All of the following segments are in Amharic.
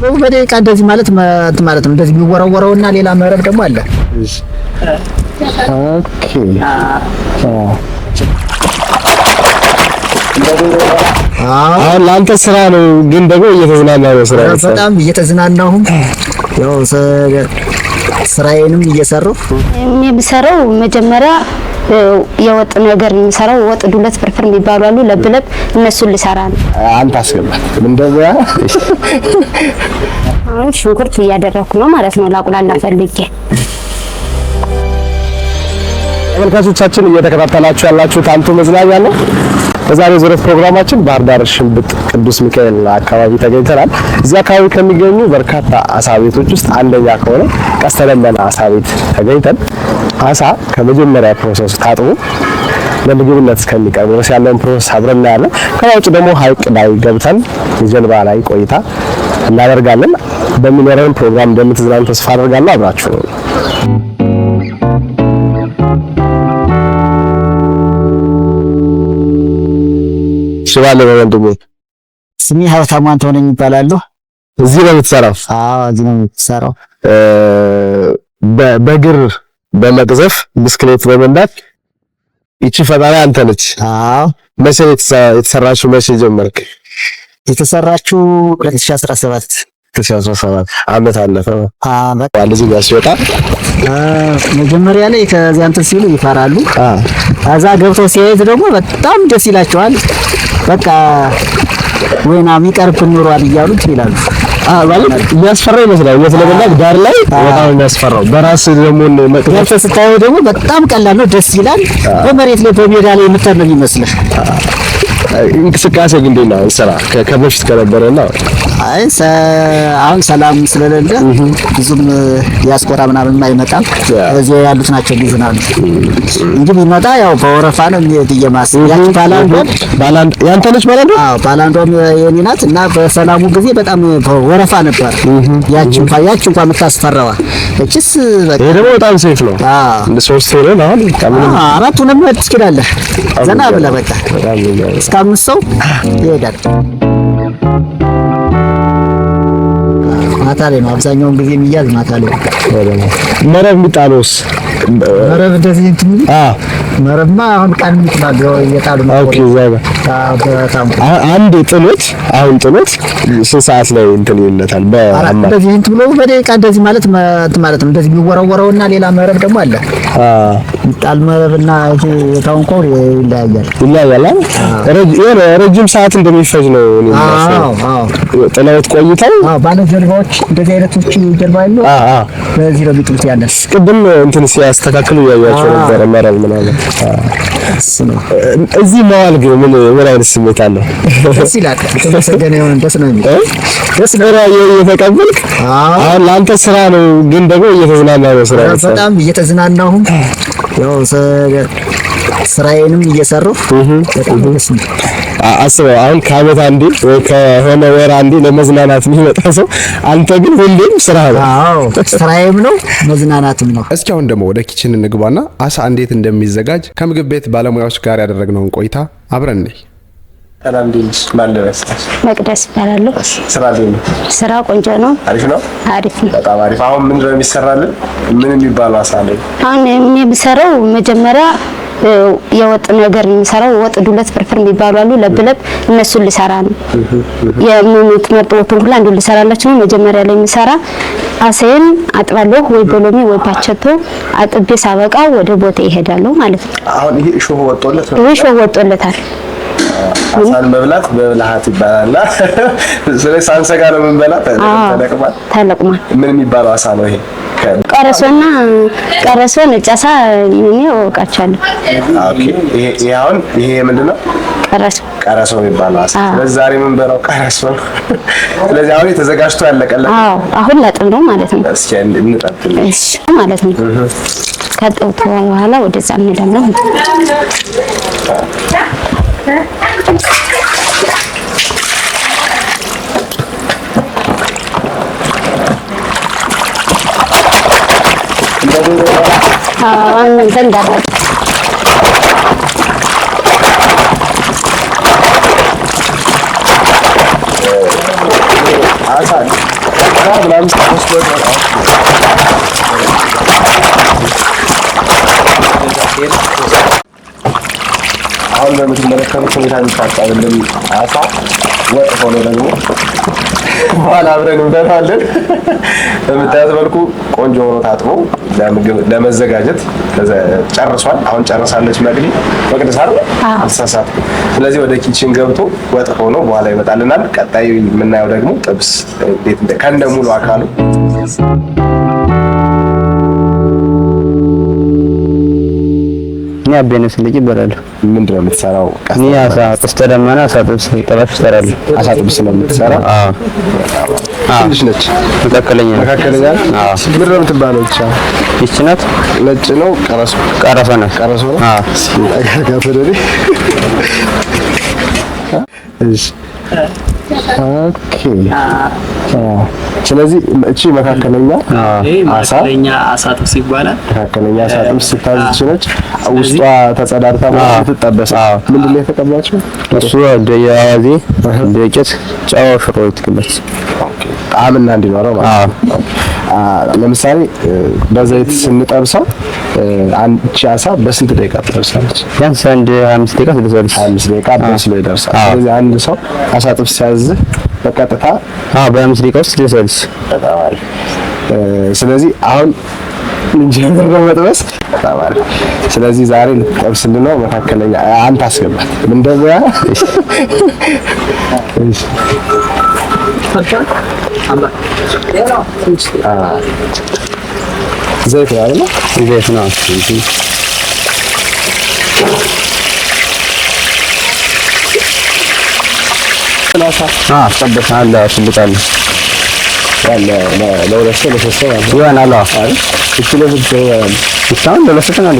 በደቂቃ እንደዚህ ማለት ነው። እንደዚህ የሚወረወረውና ሌላ መረብ ደግሞ አለ። ኦኬ አሁን ለአንተ ስራ ነው፣ ግን ደግሞ እየተዝናናህ ነው። ስራ በጣም እየተዝናናሁ ያው ስራዬንም እየሰራሁ የምሰራው መጀመሪያ የወጥ ነገር የምሰራው ወጥ ዱለት ፍርፍር የሚባሉ አሉ፣ ለብለብ እነሱን ልሰራ ነው። አንተ አስገባት እንደዚያ። አሁን ሽንኩርት እያደረኩ ነው ማለት ነው፣ ላቁላላ ፈልጌ። ተመልካቾቻችን እየተከታተላችሁ ያላችሁት አንቱ መዝናኛ ነው። በዛሬው ዙረት ፕሮግራማችን ባህር ዳር ሽንብጥ ቅዱስ ሚካኤል አካባቢ ተገኝተናል። እዚህ አካባቢ ከሚገኙ በርካታ አሳ ቤቶች ውስጥ አንደኛ ከሆነ ቀስተ ደመና አሳ ቤት ተገኝተን አሳ ከመጀመሪያ ፕሮሰሱ ታጥቦ ለምግብነት እስከሚቀርብ ድረስ ያለውን ፕሮሰስ አብረን እናያለን። ከውጭ ደግሞ ሐይቅ ላይ ገብተን የጀልባ ላይ ቆይታ እናደርጋለን። በሚኖረን ፕሮግራም እንደምትዝናኑ ተስፋ አደርጋለሁ። አብራችሁ ነው። ሽባለ ወንድሜ ስሜ ሀብታሙ አንተነኝ ይባላል። እዚህ ነው የምትሰራው? አዎ እዚህ ነው የምትሰራው። በእግር በመቅዘፍ ብስክሌት በመንዳት ይቺ ፈጣሪ አንተ ነች? አዎ። መቼ የተሰራችው? መቼ ጀመርክ? የተሰራችው 2017 አመት አለፈ። በቃ ለዚህ ጋር ሲወጣ መጀመሪያ ላይ ከዚያ እንትን ሲሉ ይፈራሉ። ከዛ ገብተው ሲያዩት ደግሞ በጣም ደስ ይላቸዋል። በቃ ወይና የሚቀርብ ኑሯል እያሉ ይላሉ። ማለት የሚያስፈራ ይመስላል። ለተለበላክ ዳር ላይ በጣም የሚያስፈራው በራስ ደግሞ መቅደስ ስታየው ደግሞ በጣም ቀላል ነው፣ ደስ ይላል። በመሬት ላይ በሜዳ ላይ የምትተር ይመስላል። እንቅስቃሴ ግን እንዴት ነው ስራ ከበፊት ከነበረና? አይ አሁን ሰላም ስለሌለ ብዙም ያስቆራ ምናምን አይመጣም። እዚህ ያሉት ናቸው ሊዝናሉ እንጂ ቢመጣ ያው በወረፋ ነው የሚየማስ ያቺ ባላንድ ያንተ ነች ማለት ነው? አዎ ባላንዷም የኔ ናት። እና በሰላሙ ጊዜ በጣም በወረፋ ነበር። ያቺ እንኳን የምታስፈራዋ እቺስ በቃ ይሄ ደግሞ በጣም ሴፍ ነው። እንደ ሶስት ሆነን አሁን አራቱንም ትችላለህ። ዘና ብለህ በቃ እስከ 5 ሰው ይሄዳል። ማታ ላይ ነው አብዛኛውን ጊዜ የሚያዝ ማታ ላይ። መረብ የሚጣለውስ? መረብ እንደዚህ እንትን መረብማ አሁን ቀን ይጥላል እየጣሉ ነው። ኦኬ ዛጋ አንድ ጥሎት አሁን ጥሎት ስንት ሰዓት ላይ እንትን ይለታል? እንደዚህ እንትን ብሎ በደቂቃ እንደዚህ ማለት ነው። እንደዚህ የሚወረወረውና ሌላ መረብ ደግሞ አለ። ይጣል መረብና የታውንኮር ይለያያል። ረጅም ሰዓት እንደሚፈጅ ነው የሚመስለው። ጥለውት ቆይተው ባለ ጀልባዎች እንደዚህ አይነቶች ጀልባ ያለው በዚህ ነው የሚጥሉት። ያለስ ቅድም እንትን ሲያስተካክሉ ያያቸው ነበር መረብ ምናምን። እዚህ መዋል ግን ምን አይነት ስሜት አለው? ደስ ይላል። ተመሰገነ ይሁን። ደስ ነው የሚል ደስ ነው እየተቀበልክ። አሁን ለአንተ ስራ ነው፣ ግን ደግሞ እየተዝናናህ ነው። ስራ በጣም እየተዝናናሁ ያው ስራዬንም እየሰራሁ በጣም ደስ ነው። አስበው አሁን ከዓመት አንዴ ወይ ከሆነ ወር አንዴ ለመዝናናት የሚመጣ ሰው፣ አንተ ግን ሁሌም ስራ ነው። አዎ ስራዬም ነው መዝናናትም ነው። እስኪ አሁን ደግሞ ወደ ኪችን እንግባና አሳ እንዴት እንደሚዘጋጅ ከምግብ ቤት ባለሙያዎች ጋር ያደረግነውን ቆይታ አብረን ነይ። ሰላም ዲንስ ማለበስ መቅደስ እባላለሁ። ስራ ነው? ስራ ቆንጆ ነው። አሪፍ ነው። አሪፍ ነው። በጣም አሪፍ። አሁን ምን ነው የሚሰራልን? ምን የሚባል አሳ ነው? አሁን የምሰራው መጀመሪያ የወጥ ነገር የምሰራው ወጥ ዱለት ፍርፍር የሚባሉ አሉ፣ ለብለብ እነሱን ልሰራ ነው። የምትመርጡት ሁሉ አንዱ ልሰራላችሁ ነው። መጀመሪያ ላይ የምሰራ አሳዬን አጥባለሁ፣ ወይ በሎሚ ወይ ፓቸቶ አጥቤ ሳበቃ ወደ ቦቴ ይሄዳለሁ ማለት ነው። አሁን ይሄ ሾህ ወጥቶለት ነው? ይሄ ሾህ ወጥቶለታል። አሳን መብላት በብልሃት ይባላል። ስለዚህ ሳንሰጋ ነው የምንበላት። ተለቅሟል። ምን የሚባለው አሳ ነው ይሄ? ቀረሶና ቀረሶ ነጫሳ ምን ያውቃቻለሁ። ኦኬ ይሄ አሁን ይሄ ምንድነው? ቀረሶ የሚባለው አሳ። ስለዚህ ዛሬ ምን በላው ቀረሶ። ስለዚህ አሁን ተዘጋጅቶ ያለቀለት። አዎ አሁን ላጥብ ነው ማለት ነው። እስኪ እንጠጥል። እሺ ማለት ነው። ከጠውቶ በኋላ ወደዛ እንሄዳለን። እንትን እንዳለ አሳ ምናምን ተወስዶ አሁን በምትመለከቱት ሁኔታ የሚታጣልን አሳ ወጥ ሆኖ ደግሞ በኋላ አብረን እንበላለን። በምታዩት መልኩ ቆንጆ ሆኖ ታጥቦ ለመዘጋጀት ጨርሷል። አሁን ጨርሳለች መቅደስ አይደል? አልሳሳት። ስለዚህ ወደ ኪችን ገብቶ ወጥ ሆኖ በኋላ ይመጣልናል። ቀጣይ የምናየው ደግሞ ጥብስ እንዴት ከነ ሙሉ አካሉ አቤነስ ልጅ ይባላል። ምንድን ነው የምትሰራው? እኔ አሳ ቀስተ ደመና አሳ ጥብስ ጠባሽ እሰራለሁ። አሳ ጥብስ ነው የምትሰራው? አዎ። ትንሽ ነች? መካከለኛ። አዎ። ምንድን ነው የምትባለው? ብቻ ይህች ናት። ነጭ ነው። ቀረሶ ናት። ቀረሶ ነው። አዎ። እሺ ኦኬ። ስለዚህ እቺ መካከለኛ አሳ ጥብስ ይባላል። መካከለኛ አሳ ጥብስ ስታዝች ነች። ውስጧ ተጸዳድታ ማለት ትጠበስ። ምንድን ነው የተቀባቸው? እሱ ደያዋዚ ደቂት ጨው ሽሮ ይትከበስ ጣዕምና እንዲኖረው ማለት ነው። ለምሳሌ በዘይት ስንጠብሰው አንቺ አሳ በስንት ደቂቃ ትደርሳለች? ቢያንስ 5 ደቂቃ ትደርሳለች። 5 ደቂቃ በስሎ ይደርሳል። ስለዚህ አንድ ሰው አሳ ጥብስ ሲያዝ በቀጥታ በ5 ደቂቃ ውስጥ ትደርሳለች። ስለዚህ አሁን እንጀምር ነው መጥበስ ታባል። ስለዚህ ዛሬ ልትጠብስልን ነው። መካከለኛ አንተ አስገባት። ምን ደብያ እሺ ዘይት ነው አይደል? ዘይት ነው። ጠብሳለ አስልጣለ ለሁለት ሰው ለሶስት ሰው ይሆናል። እቺ ለብቻ ይሆናል። እስካሁን ለሁለት ሰው ነው።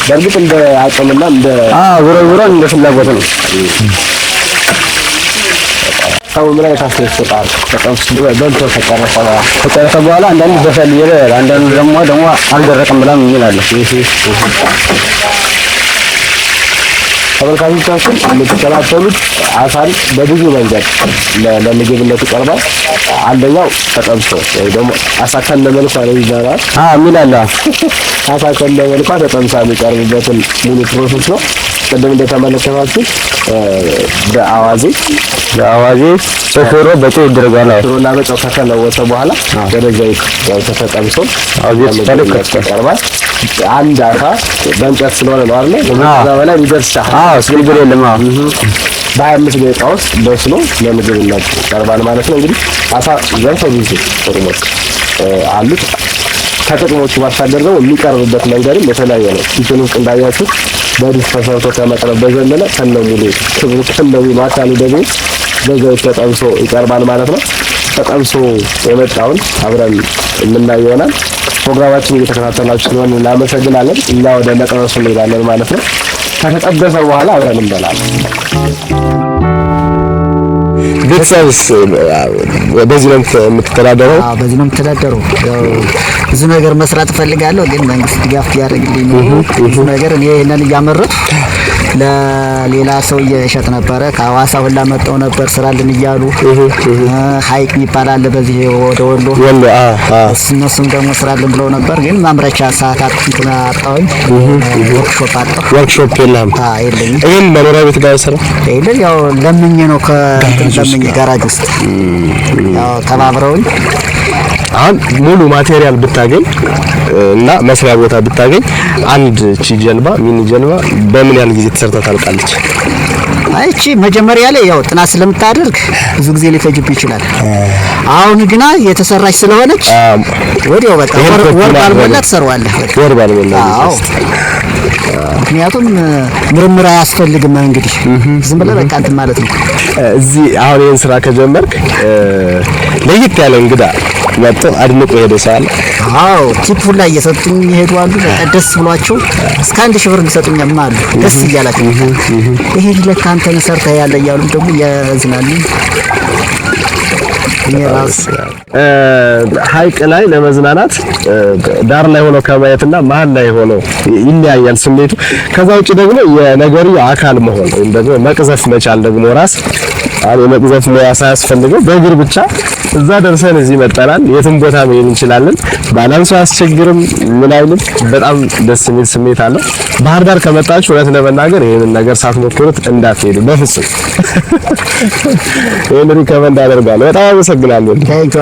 በእርግጥ እንደ አቅምና እንደ ዞሮ እንደ ፍላጎት ነው። ሰው ምን አይነት አስተያየት ይሰጣል? ተጠብስ በልቶ ከጨረሰ በኋላ አንዳንዱ በሰል ይላል፣ አንዳንዱ ደግሞ አልደረቀም ብላ ይላል። ተመልካቾቻችን የምትከታተሉት አሳን በብዙ መንገድ ለምግብነት ይቀርባል። አንደኛው ተጠብሶ ወይ ደግሞ አሳ ከነመልኳ ነው ይባላል። ሚላላ አሳ ከነመልኳ ተጠብሳ የሚቀርብበትን ሙሉ ፕሮሰስ ነው። ቅድም እንደተመለከታችሁ በአዋዜ በሽሮ በጨው ይደረጋል። ሽሮና በጨው ከተለወሰ በኋላ ወደ ዘይት ተጠብሶ ይቀርባል። አንድ አሳ በእንጨት ስለሆነ ነው አይደል? ከዛ በላይ ይደርሳል። ችግር የለም። በ25 ደቂቃ ውስጥ በስሎ ለምግብነት ይቀርባል ማለት ነው። እንግዲህ አሳ ዘርፈ ብዙ ጥቅሞች አሉት። ከጥቅሞቹ ባሻገር ደግሞ የሚቀርብበት መንገድም የተለያየ ነው። ኪችን ውስጥ እንዳያችሁ በዲሽ ተሰርቶ ከመቅረብ በዘለለ ከነሙሉ ክብሩ ከነሙሉ አካሉ ደግሞ በዘይት ተጠብሶ ይቀርባል ማለት ነው። ተጠብሶ የመጣውን አብረን የምናየው ይሆናል። ፕሮግራማችን እየተከታተላችሁ ስለሆነ እናመሰግናለን። እኛ ወደ መቅረሱ እንሄዳለን ማለት ነው። ከተጠበሰ በኋላ አብረን እንበላለን። ቤተሰብስ በዚህ ነው የምትተዳደረው? በዚህ ነው የምትተዳደረው። ያው ብዙ ነገር መስራት እፈልጋለሁ፣ ግን መንግስት ድጋፍ ያደርግልኝ ነው። ብዙ ነገር እኔ ይሄንን እያመረቱ ለሌላ ሰው እየሸጥ ነበረ። ከሐዋሳ ሁላ መጣው ነበር ስራልን እያሉ ሀይቅ የሚባል አለ በዚህ ወደ ወሎ እነሱም ደግሞ ስራልን ብለው ነበር፣ ግን ማምረቻ ሰዓታት እንትን አጣሁኝ። ወርክሾፕ አጣሁ። ወርክሾፕ የለም? የለኝም። ይሄን መኖሪያ ቤት ጋር ሰራ የለም። ያው ለምኜ ነው ለምኜ ጋራጅ ውስጥ ያው ተባብረውኝ አሁን ሙሉ ማቴሪያል ብታገኝ እና መስሪያ ቦታ ብታገኝ አንድ ጀልባ ሚኒ ጀልባ በምን ያህል ጊዜ ተሰርታ ታልቃለች? አይቺ መጀመሪያ ላይ ያው ጥናት ስለምታደርግ ብዙ ጊዜ ሊፈጅብ ይችላል። አሁን ግና የተሰራች ስለሆነች ወዲያው በቃ ወር ባልሞላ ትሰራዋለህ። ወር ባልሞላ ምክንያቱም ምርምር አያስፈልግም። እንግዲህ ዝም ብለህ በቃ እንትን ማለት ነው። እዚህ አሁን ይሄን ስራ ከጀመርክ ለየት ያለ እንግዳ መጥቶ አድንቆ ሄደ ሳለ ቲፕ ላይ እየሰጡኝ ይሄዱ አሉ። በቃ ደስ ብሏቸው እስከ 1000 ብር እንዲሰጡኝም አሉ። ደስ እያላቸው ይሄ ለካ አንተ ሰርተህ ያለ እያሉ ደግሞ ያዝናሉ። ሀይቅ ላይ ለመዝናናት ዳር ላይ ሆኖ ከማየትና መሀል ላይ ሆኖ ይለያያል ስሜቱ። ከዛ ውጭ ደግሞ የነገሩ አካል መሆን ወይም ደግሞ መቅዘፍ መቻል ደግሞ ራስ የመቅዘፍ ሙያ ሳያስፈልገው በእግር ብቻ እዛ ደርሰን እዚህ መጣናል። የትም ቦታ መሄድ እንችላለን። ባላንሱ አያስቸግርም። ምን አይልም። በጣም ደስ የሚል ስሜት አለው። ባህር ዳር ከመጣችሁ እውነት ለመናገር ይሄንን ነገር ሳትሞክሩት እንዳትሄዱ በፍጹም። ይሄን ሪከመንድ አደርጋለሁ። በጣም አመሰግናለሁ።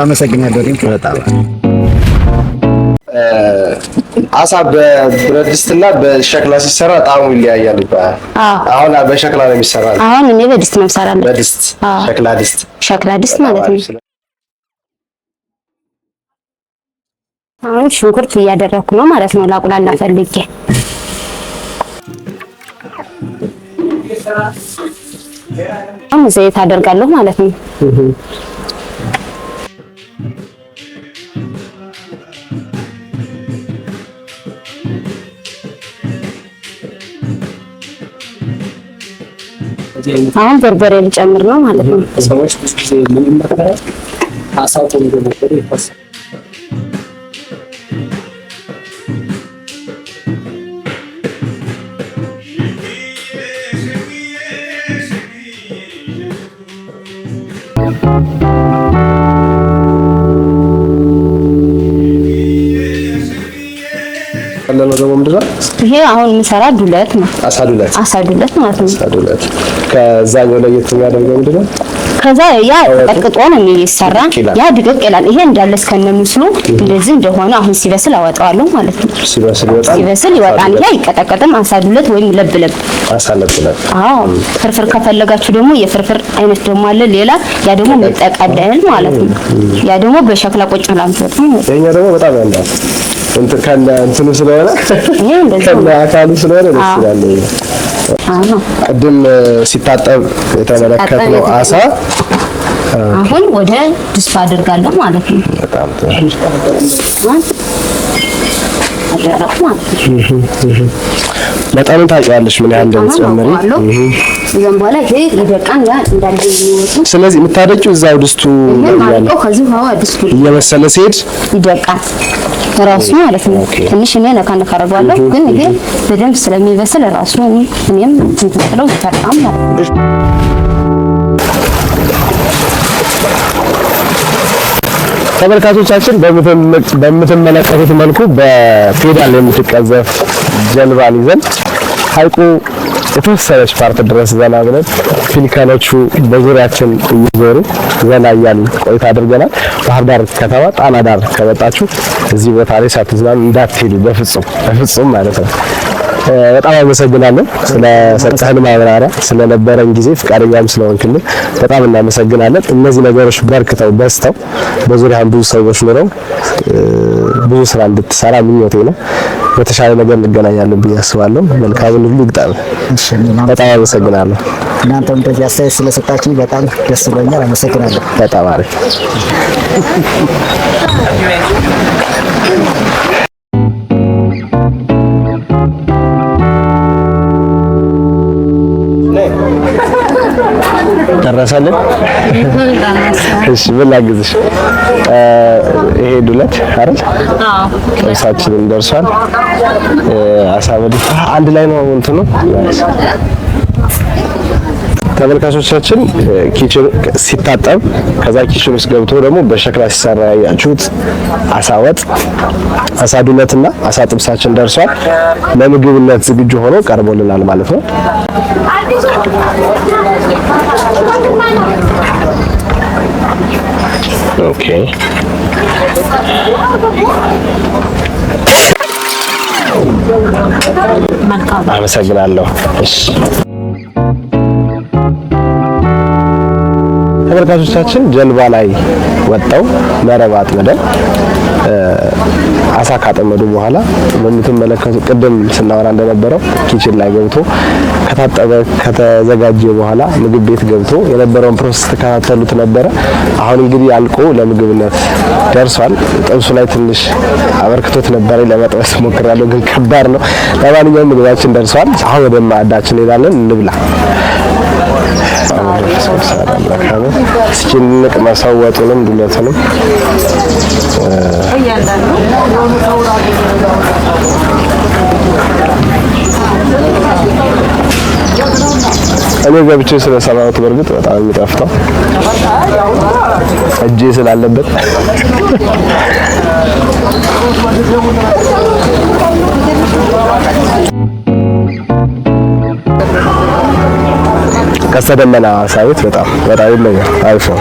አመሰግናለሁ። በጣም አሳ በብረት ድስትና በሸክላ ሲሰራ ጣዕሙ ይለያያል ይባላል። አሁን በሸክላ ነው የሚሰራው። አሁን እኔ በድስት ነው የምሰራው። በድስት ሸክላ ድስት ማለት ነው። አሁን ሽንኩርት እያደረኩ ነው ማለት ነው። ላቁላላ ፈልጌ አሁን ዘይት አደርጋለሁ ማለት ነው። አሁን በርበሬ ልጨምር ነው ማለት ነው። ሰዎች ብዙ ጊዜ ምን ይመከራል? አሳው ቆንጆ ነበር ይፈሳል። ያለው ደግሞ ምንድን ነው? ይሄ አሁን የምሰራ ዱለት ነው። አሳ ዱለት ማለት ነው። አሳ ዱለት ከዛኛው ለየት የሚያደርገው ምንድን ነው? ከዛ ያ ተቀጥቅጦ ነው የሚሰራ። ያ ድቅቅ ይላል። ይሄ እንዳለ እስከነምስሉ እንደዚህ እንደሆነ አሁን ሲበስል አወጣዋለሁ ማለት ነው። ሲበስል ይወጣል። ያ ይቀጠቀጥም አሳ ዱለት ወይም ለብለብ አሳ ለብለብ። አዎ ፍርፍር ከፈለጋችሁ ደግሞ የፍርፍር አይነት ደግሞ አለ ሌላ። ያ ደግሞ መጠቀለል ማለት ነው። ያ ደግሞ በሸክላ ቁጭ ብላችሁ ነው። የኛ ደግሞ በጣም ያንዳል ከነ እንትኑ ስለሆነ ከነ አካሉ ስለሆነ ደስ ይላል። ቅድም ሲታጠብ የተመለከትነው አሳ አሁን ወደ ድስት አደርጋለሁ ማለት ነው። በጣም ጥሩ መጠኑን ታውቂዋለሽ ምን ያህል እንደምትጨምሪ? እዛም በኋላ ይሄ ይበቃን ያ እንዳለ የሚወጡ። ስለዚህ የምታደቂው እዛው ድስቱ ያለው ከዚህ ድስቱ እየመሰለ ሲሄድ ይደቃል ራሱ ማለት ነው። ትንሽ እኔ ነካ አደርጋለሁ፣ ግን ይሄ በደንብ ስለሚበስል ራሱ እኔም እንትንጥለው ይፈጣም ማለት ነው። ተመልካቾቻችን በምትመለከቱት መልኩ በፔዳል የምትቀዘፍ ጀልባን ይዘን ሐይቁ የተወሰነች ፓርት ድረስ ዘና ብለን ፊልካኖቹ በዙሪያችን እየዞሩ ዘና እያልን ቆይታ አድርገናል። ባህር ዳር ከተማ ጣና ዳር ከመጣችሁ እዚህ ቦታ ላይ ሳትዝናኑ እንዳትሄዱ በፍጹም ማለት ነው። በጣም አመሰግናለሁ ስለሰጠህን ማብራሪያ፣ ስለነበረን ጊዜ ፍቃደኛም ስለሆንክልን በጣም እናመሰግናለን። እነዚህ ነገሮች በዝተው በዙሪያም ብዙ ሰዎች ኖረው ብዙ ስራ እንድትሰራ ምኞቴ ነው። በተሻለ ነገር እንገናኛለን ብዬ አስባለሁ። መልካሙን ሁሉ ይግጠም። በጣም አመሰግናለሁ። እናንተም እንደዚህ አስተያየት ስለሰጣችሁ በጣም ደስ ብሎኛል። አመሰግናለሁ። በጣም አሪፍ። ደረሰልን። እሺ ምን ላግዝሽ? ይሄ ዱለት አይደል? አዎ ጥብሳችንን ደርሷል። አሳ በድፍ አንድ ላይ ነው እንትኑ። ተመልካቾቻችን ኪችን ሲታጠብ ከዛ ኪችን ውስጥ ገብቶ ደግሞ በሸክላ ሲሰራ ያያችሁት አሳ ወጥ፣ አሳ ዱለትና አሳ ጥብሳችን ደርሷል። ለምግብነት ዝግጁ ሆኖ ቀርቦልናል ማለት ነው። ኦኬ አመሰግናለሁ። እሺ ተመልካቾቻችን ጀልባ ላይ ወጣው መረብ አጥምደን አሳ ካጠመዱ በኋላ በምትመለከቱ ቅድም ስናወራ እንደነበረው ኪችን ላይ ገብቶ ከታጠበ ከተዘጋጀ በኋላ ምግብ ቤት ገብቶ የነበረውን ፕሮሰስ ተከታተሉት ነበረ። አሁን እንግዲህ አልቆ ለምግብነት ደርሷል። ጥብሱ ላይ ትንሽ አበርክቶት ነበረ፣ ለመጥበስ ሞክራለሁ ግን ከባድ ነው። ለማንኛውም ምግባችን ደርሷል። አሁን ወደ ማዕዳችን እንሄዳለን፣ እንብላ። እስኪንቅ መሰወጡንም ዱለቱንም እኔ ገብቼ ስለሰራሁት በርግጥ በጣም የሚጣፍጠው እጄ ስላለበት ቀስተ ደመና ሳይት በጣም ይለኛል። አሪፍ ነው።